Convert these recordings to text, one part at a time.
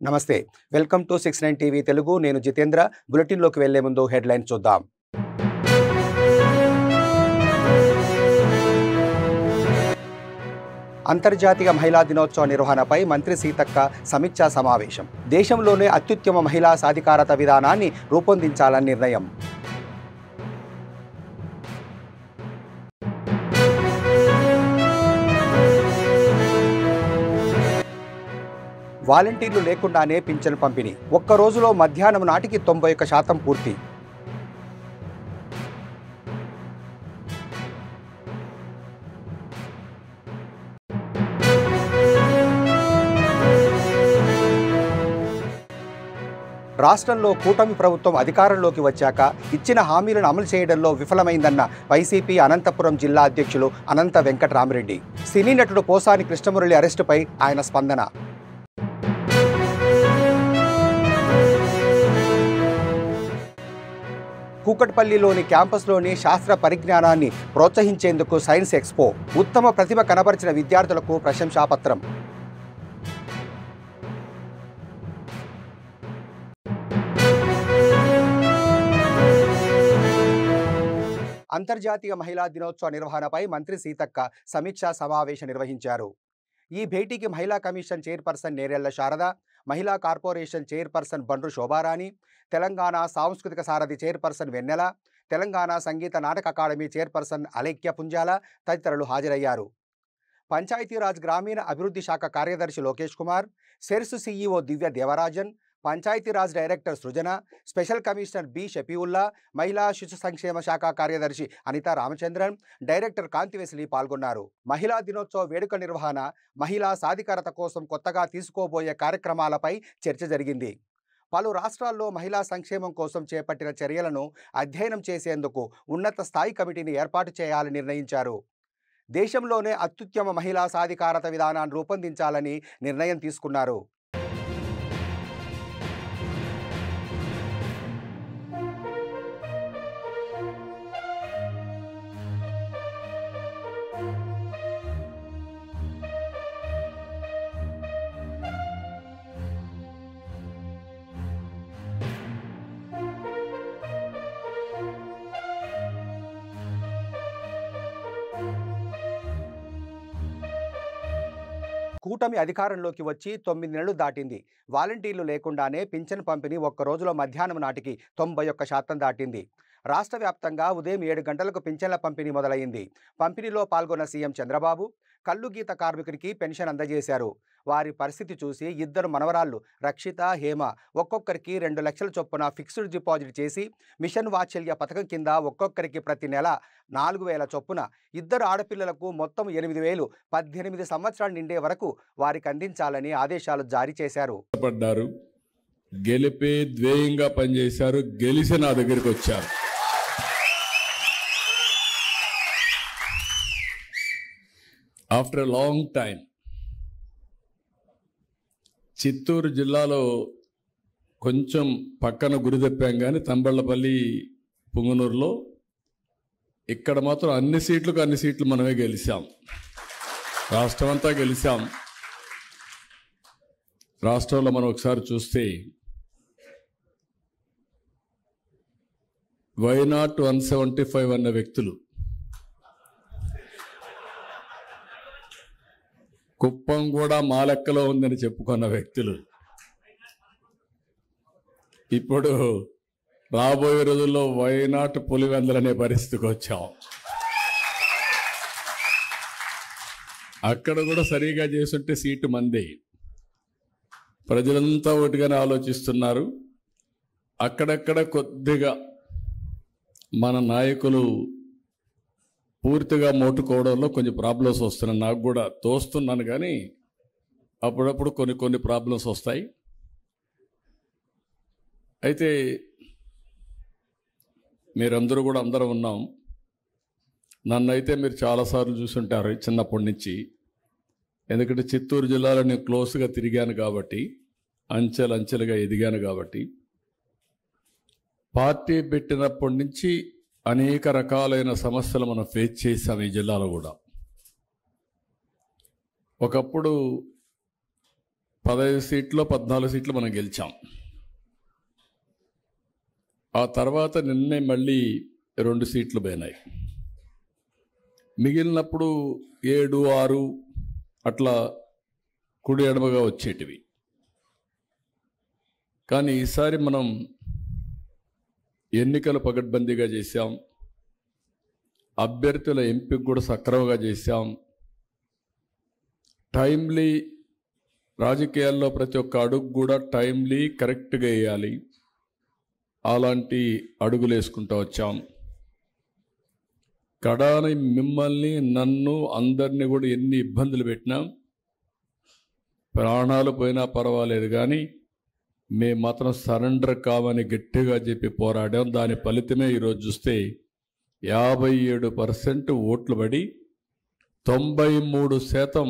నమస్తే welcome to 69 TV Telugu నేను Jitendra bulletin లోకి వెళ్లే ముందు హెడ్లైన్స్ చూద్దాం అంతర్జాతీయ మహిళా దినోత్సవ నిర్వహణపై మంత్రి సీతక్క సమీక్షా సమావేశం దేశంలోనే అత్యుత్తమ మహిళా సాధికారత విధానాన్ని రూపొందించాలని నిర్ణయం వాలంటీర్లు లేకుండానే పింఛను పంపిణీ ఒక్క రోజులో మధ్యాహ్నం నాటికి 91% పూర్తి రాష్ట్రంలో కూటమి ప్రభుత్వం అధికారంలోకి వచ్చాక ఇచ్చిన హామీలను అమలు చేయడంలో విఫలమైందన్న వైసీపీ అనంతపురం జిల్లా అధ్యక్షులు అనంత వెంకటరామిరెడ్డి సినీ నటుడు పోసాని కృష్ణమురళి అరెస్టుపై ఆయన స్పందన కూకట్పల్లిలోని క్యాంపస్లోని శాస్త్ర పరిజ్ఞానాన్ని ప్రోత్సహించేందుకు సైన్స్ ఎక్స్పో ఉత్తమ ప్రతిభ కనబరిచిన విద్యార్థులకు ప్రశంసాపత్రం అంతర్జాతీయ మహిళా దినోత్సవ నిర్వహణపై మంత్రి సీతక్క సమీక్షా సమావేశం నిర్వహించారు ఈ భేటీకి మహిళా కమిషన్ చైర్పర్సన్ నేరెళ్ల శారద మహిళా కార్పొరేషన్ చైర్పర్సన్ బండ్రు శోభారాణి తెలంగాణ సాంస్కృతిక సారథి చైర్పర్సన్ వెన్నెల తెలంగాణ సంగీత నాటక అకాడమీ చైర్పర్సన్ అలేఖ్య పుంజాల తదితరులు హాజరయ్యారు పంచాయతీరాజ్ గ్రామీణ అభివృద్ధి శాఖ కార్యదర్శి లోకేష్ కుమార్ సెర్స్ సీఈఓ దివ్య దేవరాజన్ పంచాయతీరాజ్ డైరెక్టర్ సృజన స్పెషల్ కమిషనర్ బి షఫీవుల్లా మహిళా శిశు సంక్షేమ శాఖ కార్యదర్శి అనితా రామచంద్రన్ డైరెక్టర్ కాంతివేసిలి పాల్గొన్నారు మహిళా దినోత్సవ వేడుక నిర్వహణ మహిళా సాధికారత కోసం కొత్తగా తీసుకోబోయే కార్యక్రమాలపై చర్చ జరిగింది పలు రాష్ట్రాల్లో మహిళా సంక్షేమం కోసం చేపట్టిన చర్యలను అధ్యయనం చేసేందుకు ఉన్నత స్థాయి కమిటీని ఏర్పాటు చేయాలని నిర్ణయించారు దేశంలోనే అత్యుత్తమ మహిళా సాధికారత విధానాన్ని రూపొందించాలని నిర్ణయం తీసుకున్నారు కూటమి అధికారంలోకి వచ్చి 9 నెలలు దాటింది వాలంటీర్లు లేకుండానే పింఛను పంపిణీ ఒక్క రోజులో మధ్యాహ్నం నాటికి 91% దాటింది రాష్ట్ర వ్యాప్తంగా ఉదయం 7 గంటలకు పింఛన్ల పంపిణీ మొదలైంది పంపిణీలో పాల్గొన్న సీఎం చంద్రబాబు కల్లు గీత కార్మికునికి పెన్షన్ అందజేశారు వారి పరిస్థితి చూసి ఇద్దరు మనవరాళ్లు రక్షిత హేమ ఒక్కొక్కరికి 2 లక్షల చొప్పున ఫిక్స్డ్ డిపాజిట్ చేసి మిషన్ వాత్సల్య పథకం కింద ఒక్కొక్కరికి ప్రతి నెల 4,000 చొప్పున ఇద్దరు ఆడపిల్లలకు మొత్తం 8,000 18 సంవత్సరాలు నిండే వరకు వారికి అందించాలని ఆదేశాలు జారీ చేశారు గెలిపే ధ్యేయంగా పనిచేశారు గెలిచి నా దగ్గరికి వచ్చారు after a long time Chittoor జిల్లాలో కొంచెం పక్కన గురి తప్పాం కానీ తంబళ్ళపల్లి పుంగనూరులో ఇక్కడ మాత్రం అన్ని సీట్లు మనమే గెలిచాం రాష్ట్రం అంతా గెలిచాం రాష్ట్రంలో మనం ఒకసారి చూస్తే వైనాట్ 175 అన్న వ్యక్తులు కుప్పం కూడా మా లెక్కలో ఉందని చెప్పుకున్న వ్యక్తులు ఇప్పుడు రాబోయే రోజుల్లో వైనాట్ పులివెందలనే పరిస్థితికి వచ్చాం అక్కడ కూడా సరిగా చేసుంటే సీటు మందే ప్రజలంతా ఒకటిగానే ఆలోచిస్తున్నారు అక్కడక్కడ కొద్దిగా మన నాయకులు పూర్తిగా మోటుకోవడంలో కొంచెం ప్రాబ్లమ్స్ వస్తున్నాయి నాకు కూడా తోస్తున్నాను కానీ అప్పుడప్పుడు కొన్ని ప్రాబ్లమ్స్ వస్తాయి అయితే మీరందరూ కూడా అందరూ ఉన్నాం నన్నైతే మీరు చాలాసార్లు చూసుంటారు చిన్నప్పటి నుంచి ఎందుకంటే చిత్తూరు జిల్లాలో నేను క్లోజ్గా తిరిగాను కాబట్టి అంచెలుగా ఎదిగాను కాబట్టి పార్టీ పెట్టినప్పటి నుంచి అనేక రకాలైన సమస్యలు మనం ఫేస్ చేసాం ఈ జిల్లాలో కూడా ఒకప్పుడు 15 సీట్లు 14 సీట్లు మనం గెలిచాం. ఆ తర్వాత నిన్నే మళ్ళీ 2 సీట్లు పోయినాయి. మిగిలినప్పుడు 7, 6 అట్లా కుడి ఎడమగా వచ్చేటివి. కానీ ఈసారి మనం ఎన్నికలు పకడ్బందీగా చేశాం. అభ్యర్థుల ఎంపిక కూడా సక్రమంగా చేశాం. టైమ్లీ రాజకీయాల్లో ప్రతి ఒక్క అడుగు కూడా టైమ్లీ కరెక్ట్గా వేయాలి. అలాంటి అడుగులు వేసుకుంటూ వచ్చాం. కడాని మిమ్మల్ని నన్ను అందరినీ కూడా ఎన్ని ఇబ్బందులు పెట్టినాం, ప్రాణాలు పోయినా పర్వాలేదు కానీ మేము మాత్రం సరెండర్ కావని గట్టిగా చెప్పి పోరాడాం. దాని ఫలితమే ఈరోజు చూస్తే 57% ఓట్లు పడి 93%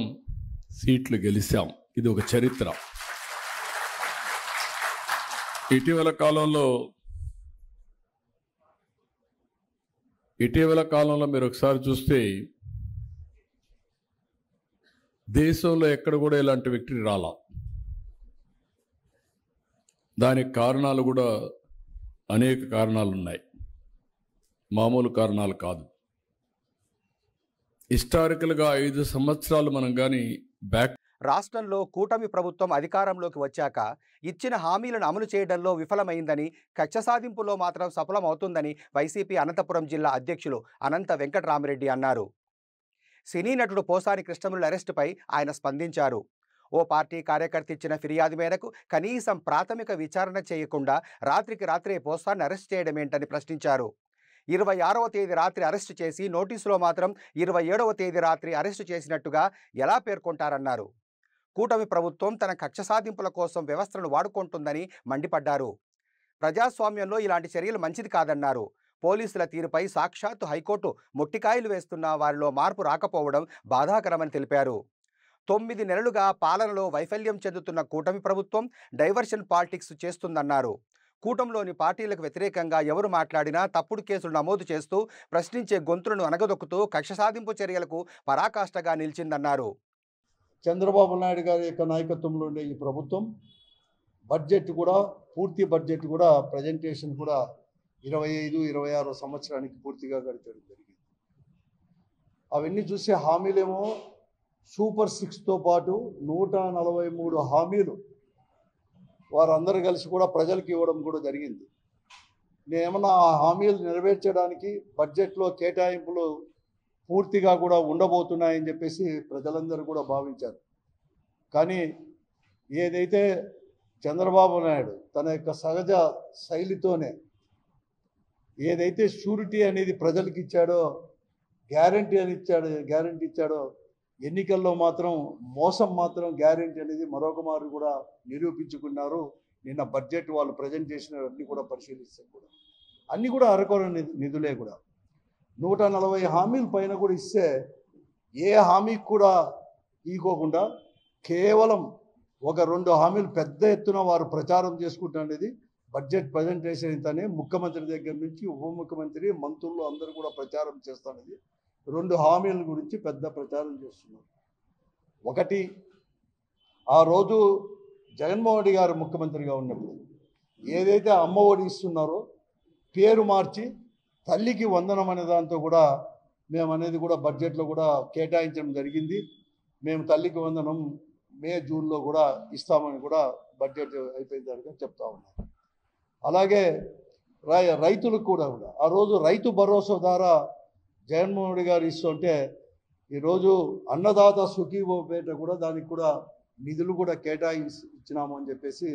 సీట్లు గెలిచాం. ఇది ఒక చరిత్ర. ఇటీవల కాలంలో మీరు ఒకసారి చూస్తే దేశంలో ఎక్కడ కూడా ఇలాంటి విక్టరీ రాలా. దానికి కారణాలు కూడా అనేక కారణాలు ఉన్నాయి, మామూలు కారణాలు కాదు. హిస్టారికల్గా 5 సంవత్సరాలు మనం కానీ రాష్ట్రంలో కూటమి ప్రభుత్వం అధికారంలోకి వచ్చాక ఇచ్చిన హామీలను అమలు చేయడంలో విఫలమైందని, కక్ష సాధింపులో మాత్రం సఫలమవుతుందని వైసీపీ అనంతపురం జిల్లా అధ్యక్షులు అనంత వెంకటరామిరెడ్డి అన్నారు. సినీ నటుడు పోసాని కృష్ణమురళి అరెస్టుపై ఆయన స్పందించారు. ఓ పార్టీ కార్యకర్త ఇచ్చిన ఫిర్యాదు మేరకు కనీసం ప్రాథమిక విచారణ చేయకుండా రాత్రికి రాత్రే పోసాన్ని అరెస్ట్ చేయడమేంటని ప్రశ్నించారు. 26వ తేదీ రాత్రి అరెస్టు చేసి నోటీసులో మాత్రం 27వ తేదీ రాత్రి అరెస్టు చేసినట్టుగా ఎలా పేర్కొంటారన్నారు. కూటమి ప్రభుత్వం తన కక్ష సాధింపుల కోసం వ్యవస్థను వాడుకుంటుందని మండిపడ్డారు. ప్రజాస్వామ్యంలో ఇలాంటి చర్యలు మంచిది కాదన్నారు. పోలీసుల తీరుపై సాక్షాత్తు హైకోర్టు మొట్టికాయలు వేస్తున్న వారిలో మార్పు రాకపోవడం బాధాకరమని తెలిపారు. 9 నెలలుగా పాలనలో వైఫల్యం చెందుతున్న కూటమి ప్రభుత్వం డైవర్షన్ పాలిటిక్స్ చేస్తుందన్నారు. కూటమిలోని పార్టీలకు వ్యతిరేకంగా ఎవరు మాట్లాడినా తప్పుడు కేసులు నమోదు చేస్తూ ప్రశ్నించే గొంతులను అనగదొక్కుతూ కక్ష సాధింపు చర్యలకు పరాకాష్ఠగా నిలిచిందన్నారు. చంద్రబాబు నాయుడు గారి యొక్క నాయకత్వంలో ఉండే ఈ ప్రభుత్వం బడ్జెట్ కూడా పూర్తి బడ్జెట్ కూడా ప్రజెంటేషన్ కూడా 25-26 సంవత్సరానికి పూర్తిగా గడిచడం జరిగింది. అవన్నీ చూసే హామీలేమో సూపర్ 6తో పాటు 143 హామీలు వారందరూ కలిసి కూడా ప్రజలకు ఇవ్వడం కూడా జరిగింది. నేనేమన్నా ఆ హామీలు నెరవేర్చడానికి బడ్జెట్లో కేటాయింపులు పూర్తిగా కూడా ఉండబోతున్నాయని చెప్పేసి ప్రజలందరూ కూడా భావించారు. కానీ ఏదైతే చంద్రబాబు నాయుడు తన యొక్క సహజ శైలితోనే ఏదైతే షూరిటీ అనేది ప్రజలకు ఇచ్చాడో, గ్యారంటీ ఇచ్చాడో ఎన్నికల్లో మాత్రం మోసం మాత్రం గ్యారంటీ అనేది మరొక మారు కూడా నిరూపించుకున్నారు. నిన్న బడ్జెట్ వాళ్ళు ప్రజెంట్ చేసినవన్నీ కూడా పరిశీలిస్తే కూడా అన్నీ కూడా అరకొర నిధులే కూడా 140 హామీల పైన కూడా ఇస్తే ఏ హామీకి కూడా ఈకోకుండా కేవలం ఒక 2 హామీలు పెద్ద ఎత్తున వారు ప్రచారం చేసుకుంటున్నది. బడ్జెట్ ప్రజెంటేషన్ ఇంతనే ముఖ్యమంత్రి దగ్గర నుంచి ఉప ముఖ్యమంత్రి మంత్రులు అందరూ కూడా ప్రచారం చేస్తున్నది. 2 హామీల గురించి పెద్ద ప్రచారం చేస్తున్నారు. ఒకటి, ఆ రోజు జగన్మోహన్ రెడ్డి గారు ముఖ్యమంత్రిగా ఉన్నప్పుడు ఏదైతే అమ్మ ఒడి ఇస్తున్నారో పేరు మార్చి తల్లికి వందనం అనే దాంతో కూడా మేము అనేది కూడా బడ్జెట్లో కూడా కేటాయించడం జరిగింది. మేము తల్లికి వందనం మే జూన్లో కూడా ఇస్తామని కూడా బడ్జెట్ అయిపోయిన తర్వాత చెప్తా ఉన్నాం. అలాగే రైతులకు కూడా ఆ రోజు రైతు భరోసా ద్వారా జగన్మోహన్ రెడ్డి గారు ఇస్తుంటే ఈరోజు అన్నదాత సుఖీభవపేట కూడా దానికి కూడా నిధులు కూడా ఇచ్చినాము అని చెప్పేసి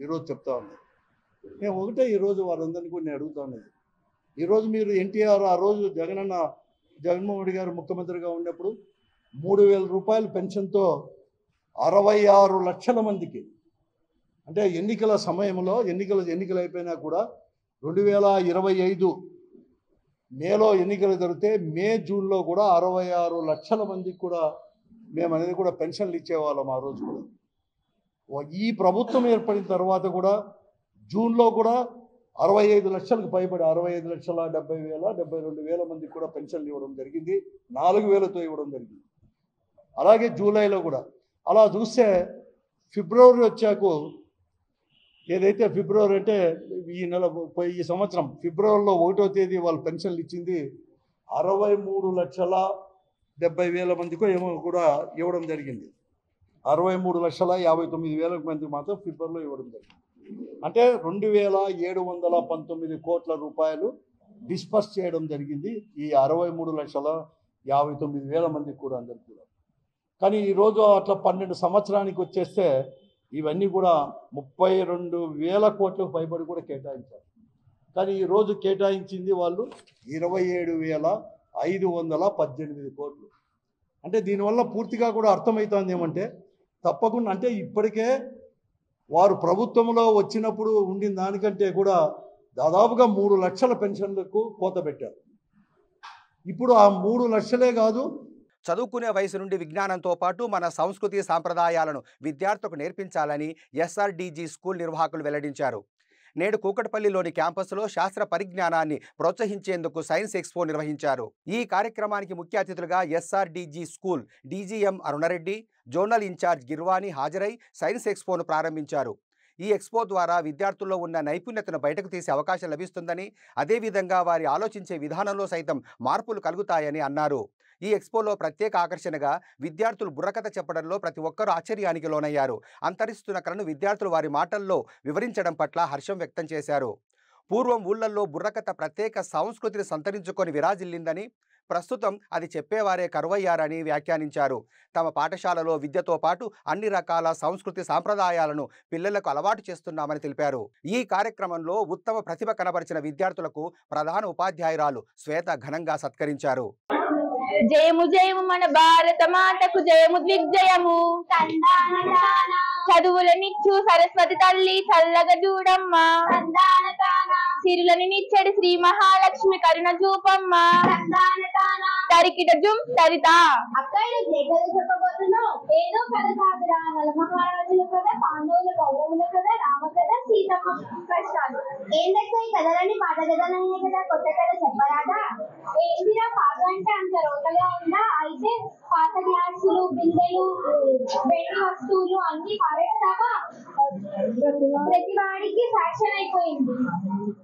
ఈరోజు చెప్తా ఉన్నాను. నేను ఒకటే ఈరోజు వారందరినీ కూడా నేను అడుగుతా ఉన్నది. ఈరోజు మీరు ఎన్టీఆర్ ఆ రోజు జగన్మోహన్ రెడ్డి గారు ముఖ్యమంత్రిగా ఉన్నప్పుడు 3,000 రూపాయల పెన్షన్తో 66 లక్షల మందికి, అంటే ఎన్నికల సమయంలో ఎన్నికలు అయిపోయినా కూడా 2025 మేలో ఎన్నికలు జరిగితే మే జూన్లో కూడా 66 లక్షల మందికి కూడా మేము అనేది కూడా పెన్షన్లు ఇచ్చేవాళ్ళం ఆ రోజు కూడా. ఈ ప్రభుత్వం ఏర్పడిన తర్వాత కూడా జూన్లో కూడా 65 లక్షలకు పైబడి 65,70,000 మందికి కూడా పెన్షన్లు ఇవ్వడం జరిగింది. 4,000తో ఇవ్వడం జరిగింది. అలాగే జూలైలో కూడా. అలా చూస్తే ఫిబ్రవరి వచ్చాక ఏదైతే ఫిబ్రవరి అంటే ఈ సంవత్సరం ఫిబ్రవరిలో 1వ తేదీ వాళ్ళు పెన్షన్లు ఇచ్చింది 63,70,000 మందికో ఏమో కూడా ఇవ్వడం జరిగింది. 63,59,000 మందికి మాత్రం ఫిబ్రవరిలో ఇవ్వడం జరిగింది. అంటే 2,719 కోట్ల రూపాయలు డిస్పర్స్ చేయడం జరిగింది ఈ 63,59,000 మందికి కూడా అందరికీ కూడా. కానీ ఈరోజు అట్లా 12 సంవత్సరానికి వచ్చేస్తే ఇవన్నీ కూడా 32,000 కోట్లకు పైబడి కూడా కేటాయించారు. కానీ ఈరోజు కేటాయించింది వాళ్ళు 27,518 కోట్లు. అంటే దీనివల్ల పూర్తిగా కూడా అర్థమవుతుంది ఏమంటే తప్పకుండా అంటే ఇప్పటికే వారు ప్రభుత్వంలో వచ్చినప్పుడు ఉండిన దానికంటే కూడా దాదాపుగా 3 లక్షల పెన్షన్లకు కోత పెట్టారు. ఇప్పుడు ఆ 3 లక్షలే కాదు, చదువుకునే వయసు నుండి విజ్ఞానంతో పాటు మన సంస్కృతి సాంప్రదాయాలను విద్యార్థులకు నేర్పించాలని ఎస్ఆర్డీజీ స్కూల్ నిర్వాహకులు వెల్లడించారు. నేడు కూకట్పల్లిలోని క్యాంపస్లో శాస్త్ర పరిజ్ఞానాన్ని ప్రోత్సహించేందుకు సైన్స్ ఎక్స్పో నిర్వహించారు. ఈ కార్యక్రమానికి ముఖ్య అతిథులుగా SRDG school DGM Aruna Reddy, zonal incharge Girvani హాజరై సైన్స్ ఎక్స్పోను ప్రారంభించారు. ఈ ఎక్స్పో ద్వారా విద్యార్థుల్లో ఉన్న నైపుణ్యతను బయటకు తీసే అవకాశం లభిస్తుందని, అదేవిధంగా వారి ఆలోచించే విధానంలో సైతం మార్పులు కలుగుతాయని అన్నారు. ఈ ఎక్స్పోలో ప్రత్యేక ఆకర్షణగా విద్యార్థులు బుర్రకథ చెప్పడంలో ప్రతి ఒక్కరూ ఆశ్చర్యానికి లోనయ్యారు. అంతరిస్తున్న కళను విద్యార్థులు వారి మాటల్లో వివరించడం పట్ల హర్షం వ్యక్తం చేశారు. పూర్వం ఊళ్ళల్లో బుర్రకథ ప్రత్యేక సంస్కృతిని సంతరించుకొని విరాజిల్లిందని, ప్రస్తుతం అది చెప్పేవారే కరువయ్యారని వ్యాఖ్యానించారు. తమ పాఠశాలలో విద్యతో పాటు అన్ని రకాల సంస్కృతి సాంప్రదాయాలను పిల్లలకు అలవాటు చేస్తున్నామని తెలిపారు. ఈ కార్యక్రమంలో ఉత్తమ ప్రతిభ కనబరిచిన విద్యార్థులకు ప్రధాన ఉపాధ్యాయురాలు శ్వేత ఘనంగా సత్కరించారు. జయము జయము మన భారత మాతకు జయము దిగ్జయము. చదువులనిచ్చు సరస్వతి తల్లి చల్లగా చూడమ్మ. సిరులని నిచ్చడి శ్రీ మహాలక్ష్మి కరుణ చూపమ్మ. తరికిట జుమ్ తరిత చెప్పబోతున్నావు ఏదో కథ కాదురా. నల మహారాజుల కథ, పాండవుల కౌరవుల కథ, రామ కథ, సీతమ్మ కష్టాలు. ఏందక్క ఈ కథలని పాత కథలనే కదా, కొత్త కథ చెప్పరాదా? ఏందిరా పాత అంటే అంత రోతగా ఉందా? అయితే పాత గ్లాసులు, బిందెలు, వెండి వస్తువులు అన్ని పారేస్తావా? ప్రతి వాడికి ఫ్యాషన్ అయిపోయింది.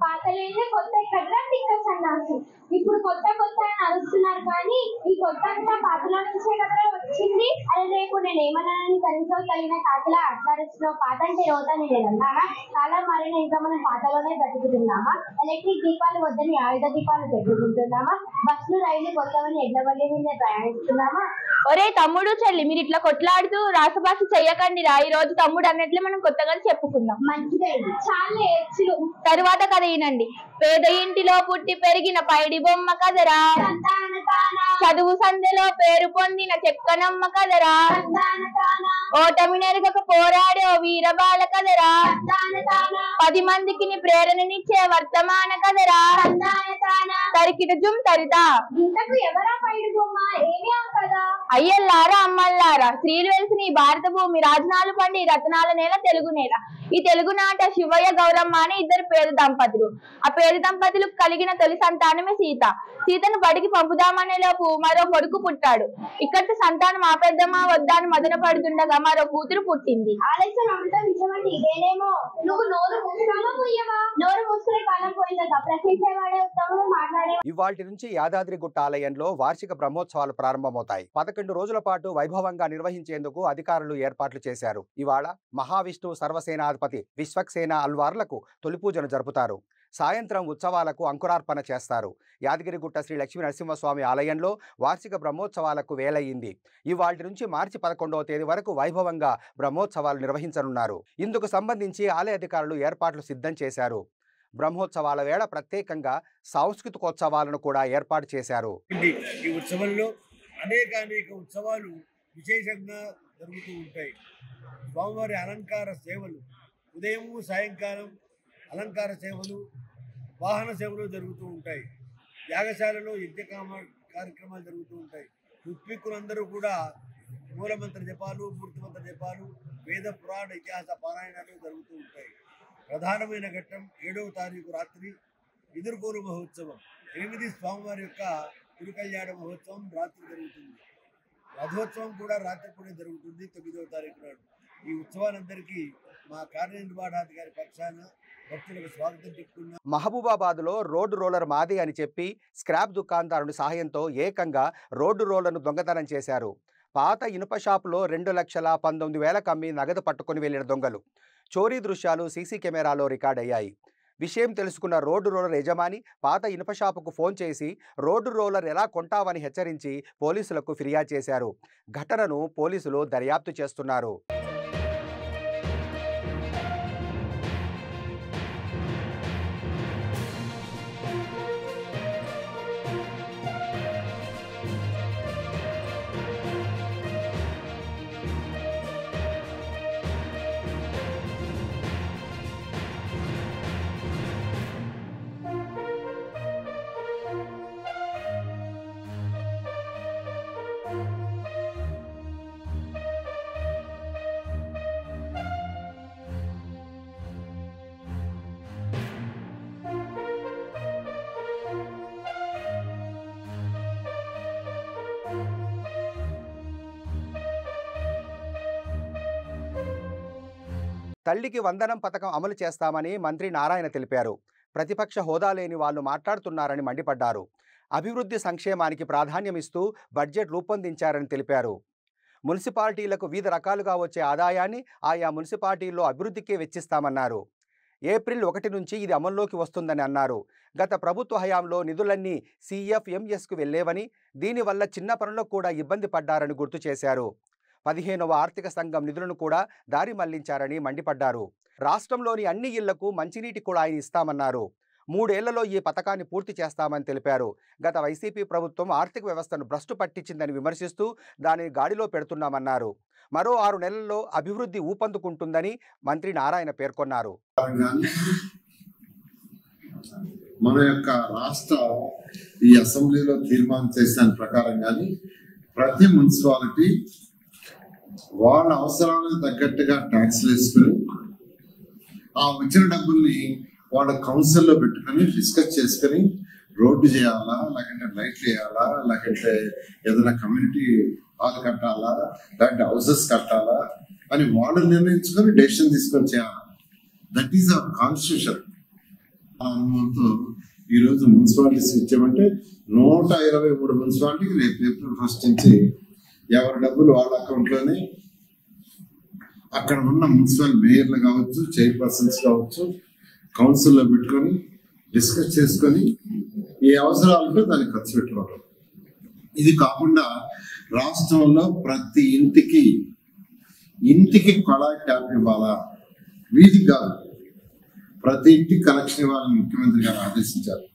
పాతలేంటే కొత్త ఎక్కడ్రా తిక్క సన్నాసి. ఇప్పుడు కొత్త కొత్త అని అరుస్తున్నారు కానీ ఈ కొత్త అంతా పాతలో నుంచే కదా వచ్చింది. అది రేపు నేను ఏమన్నానని కనీసం కలిగిన కాకిలా అట్లా అరుస్తున్నావు. పాత అంటే రోతని లేదన్నారా? కాలం మారిన ఇంకా మనం పాతలోనే బ్రతుకుతున్నామా? ఎలక్ట్రిక్ దీపాలు వద్దని ఆయుధ దీపాలు పెట్టుకుంటున్నామా? బస్సులు, రైలు కొత్తవని ఎడ్ల బండి మీద ప్రయాణిస్తున్నామా? ఒరే తమ్ముడు చెల్లి, మీరు ఇట్లా కొట్లాడుతూ రాసబాస చెయ్యకండి రా. ఈ రోజు తమ్ముడు అన్నట్లే మనం కొత్తగా చెప్పుకుందాం. మంచిదే, చాలా ఏడ్చులు. తరువాత కథ వినండి. పేద ఇంటిలో పుట్టి పెరిగిన పైడి బొమ్మ కదరా, చదువు సంధ్యలో పేరు పొందిన చెక్కనమ్మ కదరా, ఓటమి నెరగక పోరాడే ఓ వీరబాల కదరా, 10 మందికి ప్రేరణనిచ్చే వర్తమాన కదరా, తరికిట జుమ్ తరిత. ఇంతకు ఎవరా పైడి బొమ్మ? ఏమి ఆ కదా? అయ్యల్లారా అమ్మల్లారా, స్త్రీలు వెలిసిన ఈ భారత భూమి రాజనాలు పండి రత్నాల నేల తెలుగు నేల. ఈ తెలుగునాట శివయ్య, గౌరమ్మ అనే 2 పేద దంపతులు. ఆ పేద దంపతులకు కలిగిన తొలి సంతానమే సీత. సీతను బడికి పంపుదామనే లోపు మరో కొడుకు పుట్టాడు. ఇక్కడితో సంతానం ఆపేద్దామా వద్దా అని మదన పడుతుండగా మరో కూతురు పుట్టింది. ఆలస్యం అమృతం విషయమంటే ఇదేనేమో. నువ్వు నోరు మూస్తామా పోయవా? నోరు మూసుకునే కాలం పోయిందట. ప్రశ్నించేవాడే ఉత్తమం, మాట్లాడే. ఇవాల్టి నుంచి యాదాద్రిగుట్ట ఆలయంలో వార్షిక బ్రహ్మోత్సవాలు ప్రారంభమవుతాయి. 11 రోజుల పాటు వైభవంగా నిర్వహించేందుకు అధికారులు ఏర్పాట్లు చేశారు. ఇవాళ మహావిష్ణు సర్వసేనాధిపతి విశ్వక్సేన అల్వార్లకు తొలి పూజను జరుపుతారు. సాయంత్రం ఉత్సవాలకు అంకురార్పణ చేస్తారు. యాదగిరిగుట్ట శ్రీ లక్ష్మీ నరసింహస్వామి ఆలయంలో వార్షిక బ్రహ్మోత్సవాలకు వేలయ్యింది. ఇవాల్టి నుంచి మార్చి 11వ తేదీ వరకు వైభవంగా బ్రహ్మోత్సవాలు నిర్వహించనున్నారు. ఇందుకు సంబంధించి ఆలయ అధికారులు ఏర్పాట్లు సిద్ధం చేశారు. బ్రహ్మోత్సవాల వేళ ప్రత్యేకంగా సాంస్కృతికోత్సవాలను కూడా ఏర్పాటు చేశారు. ఈ ఉత్సవంలో అనేక ఉత్సవాలు విశేషంగా జరుగుతూ ఉంటాయి. స్వామివారి అలంకార సేవలు ఉదయం సాయంకాలం అలంకార సేవలు, వాహన సేవలు జరుగుతూ ఉంటాయి. యాగశాలలో యజ్ఞకామ కార్యక్రమాలు జరుగుతూ ఉంటాయి. ఋత్విక్కులందరూ కూడా మూలమంత్ర జపాలు, మూర్తిమంత్ర జపాలు, వేద పురాణ ఇతిహాస పారాయణాలు జరుగుతూ ఉంటాయి. ప్రధానమైన ఘట్టం 7వ తారీఖు రాత్రి ఎదుర్కోలు మహోత్సవం. 8 స్వామివారి యొక్క తిరుకల్యాణ మహోత్సవం రాత్రి జరుగుతుంది. రథోత్సవం కూడా రాత్రిపూడే జరుగుతుంది 9వ తారీఖు నాడు. ఈ ఉత్సవాలందరికీ మా కార్యనిర్వహణాధికారి పక్షాన భక్తులకు స్వాగతం చెప్తున్నా. మహబూబాబాద్లో రోడ్డు రోలర్ మాది అని చెప్పి స్క్రాప్ దుకాణదారుని సహాయంతో ఏకంగా రోడ్డు రోలర్ను దొంగతనం చేశారు. పాత ఇనుప షాపులో 2,19,000 అమ్మి నగదు పట్టుకుని వెళ్లిన దొంగలు. చోరీ దృశ్యాలు సీసీ కెమెరాలో రికార్డయ్యాయి. విషయం తెలుసుకున్న రోడ్డు రోలర్ యజమాని పాత ఇనుప షాపుకు ఫోన్ చేసి రోడ్డు రోలర్ ఎలా కొంటావని హెచ్చరించి పోలీసులకు ఫిర్యాదు చేశారు. ఘటనను పోలీసులు దర్యాప్తు చేస్తున్నారు. తల్లికి వందనం పథకం అమలు చేస్తామని మంత్రి నారాయణ తెలిపారు. ప్రతిపక్ష హోదా లేని వాళ్ళు మాట్లాడుతున్నారని మండిపడ్డారు. అభివృద్ధి సంక్షేమానికి ప్రాధాన్యమిస్తూ బడ్జెట్ రూపొందించారని తెలిపారు. మున్సిపాలిటీలకు వివిధ రకాలుగా వచ్చే ఆదాయాన్ని ఆయా మున్సిపాలిటీల్లో అభివృద్ధికే వెచ్చిస్తామన్నారు. ఏప్రిల్ 1 నుంచి ఇది అమల్లోకి వస్తుందని అన్నారు. గత ప్రభుత్వ హయాంలో నిధులన్నీ CFMSకు వెళ్లేవని, దీనివల్ల చిన్న పనులకు కూడా ఇబ్బంది పడ్డారని గుర్తు చేశారు. 15వ ఆర్థిక సంఘం నిధులను కూడా దారి మళ్లించారని మండిపడ్డారు. రాష్ట్రంలోని అన్ని ఇళ్లకు మంచినీటి కుళాయిని ఇస్తామన్నారు. 3 ఏళ్లలో ఈ పథకాన్ని పూర్తి చేస్తామని తెలిపారు. గత వైసీపీ ప్రభుత్వం ఆర్థిక వ్యవస్థను భ్రష్టు పట్టించిందని విమర్శిస్తూ దానిని గాడిలో పెడుతున్నామన్నారు. మరో 6 నెలల్లో అభివృద్ధి ఊపందుకుంటుందని మంత్రి నారాయణ పేర్కొన్నారు. మన యొక్క రాష్ట్ర ఈ అసెంబ్లీలో తీర్మానం చేసిన ప్రకారం కానీ ప్రతి మున్సిపాలిటీ వాళ్ళ అవసరాలకు తగ్గట్టుగా ట్యాక్స్లు వేసుకుని ఆ వచ్చిన డబ్బుల్ని వాళ్ళ కౌన్సిల్లో పెట్టుకుని డిస్కస్ చేసుకుని రోడ్డు చేయాలా, లేకంటే లైట్లు వేయాలా, లేకంటే ఏదైనా కమ్యూనిటీ హాల్ కట్టాలా, లేదంటే హౌసెస్ కట్టాలా అని వాళ్ళు నిర్ణయించుకొని డెసిషన్ తీసుకొని చేయాలి. That is our constitution. ఆ అనుభవంతో ఈరోజు మున్సిపాలిటీస్ ఇచ్చామంటే 123 మున్సిపాలిటీకి రేపు ఏప్రిల్ 1 నుంచి ఎవరి డబ్బులు వాళ్ళ అకౌంట్లోనే అక్కడ ఉన్న మున్సిపల్ మేయర్లు కావచ్చు, చైర్పర్సన్స్ కావచ్చు, కౌన్సిల్లో పెట్టుకొని డిస్కస్ చేసుకొని ఏ అవసరాలుంటే దానికి ఖర్చు పెట్టుకోవడం. ఇది కాకుండా రాష్ట్రంలో ప్రతి ఇంటికి కొళాయి ట్యాప్ ఇవ్వాలా, వీధి కాదు, ప్రతి ఇంటికి కనెక్షన్ ఇవ్వాలని ముఖ్యమంత్రి గారు ఆదేశించారు.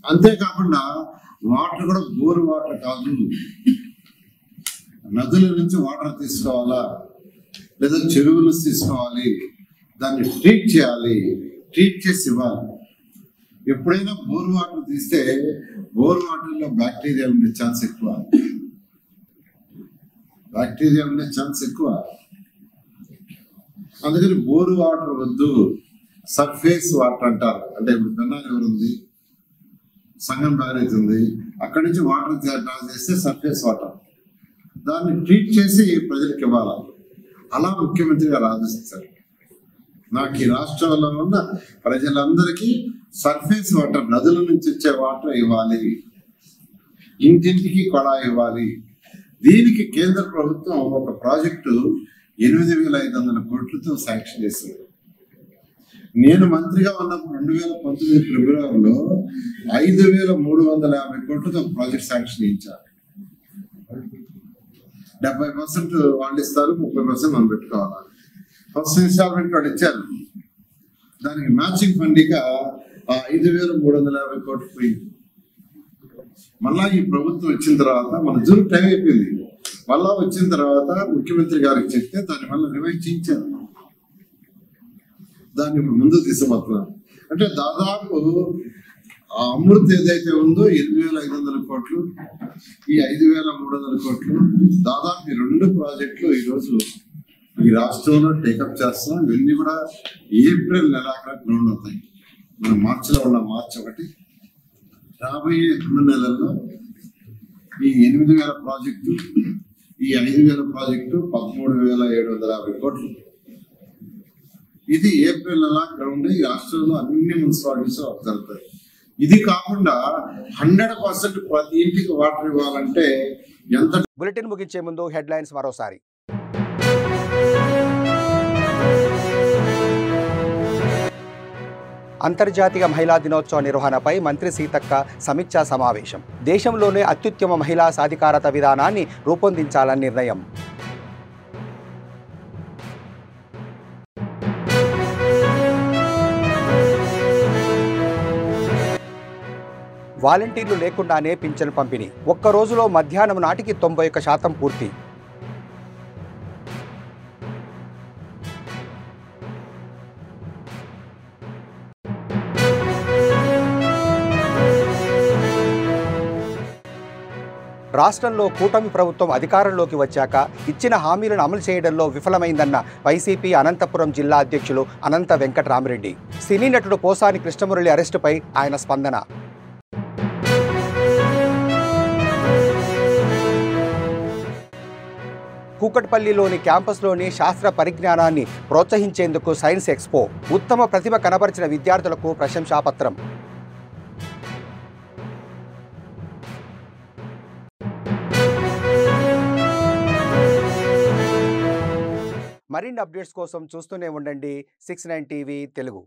అంతేకాకుండా వాటర్ కూడా బోర్ వాటర్ కాదు, నదుల నుంచి వాటర్ తీసుకోవాలా, లేదా చెరువులు తీసుకోవాలి, దాన్ని ట్రీట్ చేయాలి, ట్రీట్ చేసి ఇవ్వాలి. ఎప్పుడైనా బోర్ వాటర్ తీస్తే బోర్ వాటర్లో బ్యాక్టీరియా ఉండే ఛాన్స్ ఎక్కువ. అందుకని బోర్ వాటర్ వద్దు, సర్ఫేస్ వాటర్ అంటారు. అంటే ఇప్పుడు పెన్నాలు ఎవరు ఉంది, సంగం బ్యారేజ్ ఉంది, అక్కడి నుంచి వాటర్ డ్రా చేస్తే సర్ఫేస్ వాటర్, దాన్ని ట్రీట్ చేసి ప్రజలకు ఇవ్వాలి. అలా ముఖ్యమంత్రి గారు ఆదేశించారు. నాకు ఈ రాష్ట్రంలో ఉన్న ప్రజలందరికీ సర్ఫేస్ వాటర్, నదుల నుంచి వచ్చే వాటర్ ఇవ్వాలి, ఇంటింటికి కొళాయి ఇవ్వాలి. దీనికి కేంద్ర ప్రభుత్వం ఒక ప్రాజెక్టు 8,500 కోట్లతో శాంక్షన్ చేసింది. నేను మంత్రిగా ఉన్నప్పుడు 2019 ఫిబ్రవరిలో 5,350 కోట్లతో ప్రాజెక్ట్ శాంక్షన్ ఇచ్చారు. 70% వాళ్ళు ఇస్తారు, 30% మనం పెట్టుకోవాలి. ఫస్ట్ ఇన్స్టాల్మెంట్ వాళ్ళు ఇచ్చారు, దానికి మ్యాచింగ్ ఫండ్గా 5,350 కోట్లు పోయింది. మళ్ళా ఈ ప్రభుత్వం వచ్చిన తర్వాత మన జూన్ టైం అయిపోయింది, మళ్ళా వచ్చిన తర్వాత ముఖ్యమంత్రి గారికి చెప్తే దాన్ని మళ్ళీ రివైజ్ చేయించారు. దాన్ని ఇప్పుడు ముందు తీసుకుపోతున్నాం. అంటే దాదాపు అమృత్ ఏదైతే ఉందో 8,500 కోట్లు, ఈ 5,300 కోట్లు, దాదాపు ఈ 2 ప్రాజెక్టులు ఈరోజు ఈ రాష్ట్రంలో టేకప్ చేస్తున్నాం. ఇవన్నీ కూడా ఏప్రిల్ నెలాఖరు గ్రౌండ్ అవుతాయి. మనం మార్చిలో ఉన్న మార్చి 1, రాబోయే 2 నెలల్లో ఈ 8,000 ప్రాజెక్టు, ఈ ఈ 5,000 ప్రాజెక్టు 13,750 కోట్లు. ఇది ఏప్రిల్ నెల గ్రౌండ్ ఈ రాష్ట్రంలో అన్ని మున్సిపాలిటీస్ జరుగుతాయి. ఇది కాకుండా 100% ప్రతి ఇంటికి వాటర్ ఇవ్వాలంటే ఎంత? బులెటిన్ ముగించే ముందు హెడ్లైన్స్ మరోసారి. అంతర్జాతీయ మహిళా దినోత్సవ నిర్వహణపై మంత్రి సీతక్క సమీక్షా సమావేశం. దేశంలోనే అత్యుత్తమ మహిళా సాధికారత విధానాన్ని రూపొందించాలని నిర్ణయం. వాలంటీర్లు లేకుండానే పింఛను పంపిణీ. ఒక్క రోజులో మధ్యాహ్నం నాటికి 91% పూర్తి. రాష్ట్రంలో కూటమి ప్రభుత్వం అధికారంలోకి వచ్చాక ఇచ్చిన హామీలను అమలు చేయడంలో విఫలమైందన్న వైసీపీ అనంతపురం జిల్లా అధ్యక్షులు అనంత వెంకటరామిరెడ్డి. సినీ నటుడు పోసాని కృష్ణమురళి అరెస్టుపై ఆయన స్పందన. కూకట్పల్లిలోని క్యాంపస్లోని శాస్త్ర పరిజ్ఞానాన్ని ప్రోత్సహించేందుకు సైన్స్ ఎక్స్పో. ఉత్తమ ప్రతిభ కనబరిచిన విద్యార్థులకు ప్రశంసాపత్రం. మరిన్ని అప్డేట్స్ కోసం చూస్తూనే ఉండండి 69 టీవీ తెలుగు.